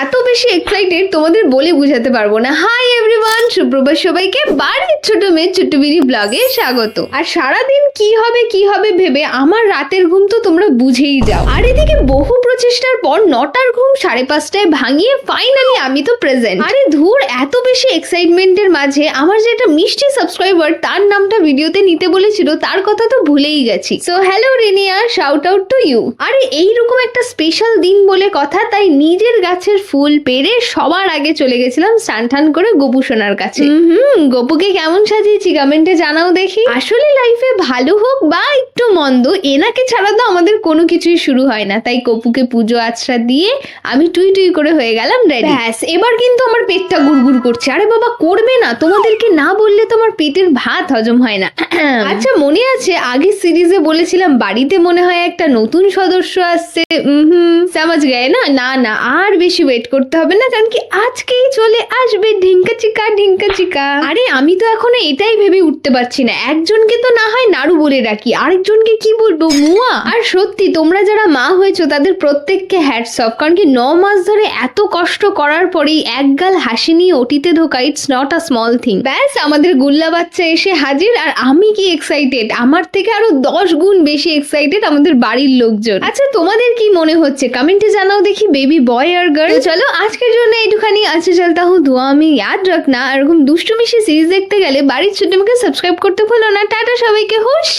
এত বেশি এক্সাইটেড তোমাদের বলে বুঝাতে পারবো না। হাই এভরিওয়ান, সুপ্রভাত সবাইকে বাড়ির ছোট মেয়ে চুট্টুবিরি ব্লগে স্বাগত। আর সারাদিন কি হবে ভেবে আমার রাতের ঘুম তো তোমরা বুঝেই যাও। আর এদিকে বহু প্রচেষ্টার পর 9টার ঘুম 5:30টায় ভাঙিয়ে ফাইনালি আমি তো প্রেজেন্ট। আরে ধুর, এত বেশি এক্সাইটমেন্টের মাঝে আমার যে একটা মিষ্টি সাবস্ক্রাইবার তার নামটা ভিডিওতে নিতে বলেছিল তার কথা তো ভুলেই গেছি। So hello Rinia, shout out to you. আরে এইরকম একটা স্পেশাল দিন বলে কথা, তাই নিজের গাছের ফুল পেরে সবার আগে চলে গেছিলাম স্নান করে গপু সোনার কাছে। গপুকে কেমন সাজিয়েছি কমেন্টে জানাও দেখি। আসলে লাইফে ভালো হোক বা একটু মন্দ, এনাকে ছাড়া তো আমাদের কোনো কিছুই শুরু হয় না। তাই গপুকে পুজো আচ্ছা দিয়ে আমি টুই করে হয়ে গেলাম রেডি। ব্যাস, এবার কিন্তু আমার পেটটা গুড়গুড় করছে। আরে বাবা, করবে না? তোমাদেরকে না বললে তোমার পেটের ভাত হজম হয় না। আচ্ছা, মনে আছে আগের সিরিজে বলেছিলাম বাড়িতে মনে হয় একটা নতুন সদস্য আসছে। সমাজ গায়ে না? না আর বেশি ওয়েট করতে হবে না, কারণ কি আজকেই চলে আসবে ঢিঙ্কা চিকা। আরে আমি তো এখনো এটাই ভেবে উঠতে পারছি না, একজনকে তো না হয় নাড়ু বলে রাখি, আরেকজনকে কি বলবো? মুয়া। আর সত্যি তোমরা যারা মা হয়েছো তাদের প্রত্যেককে হ্যাটস অফ, কারণ কি 9 মাস ধরে এত কষ্ট করার পরেই একগাল হাসি নিয়ে ওটিতে ঢোকা, it's not a small thing. ব্যাস, আমাদের গুল্লা বাচ্চা এসে হাজির। আর আমি কি এক্সাইটেড, আমার থেকে আরো 10 গুণ বেশি এক্সাইটেড আমাদের বাড়ির লোকজন। আচ্ছা, তোমাদের কি মনে হচ্ছে কমেন্টে জানাও দেখি, বেবি বয় আর গার্ল। চলো আজকের জন্য এইটুখানি। আচ্ছা চলতা হুঁ, দুয়া আমি ইয়াদ রাখনা। এরকম দুষ্টু মিষ্টি সিরিজ দেখতে গেলে বাড়ির ছোট মেয়েকে সাবস্ক্রাইব করতে ভুলো না। টাটা সবাইকে, হুশ।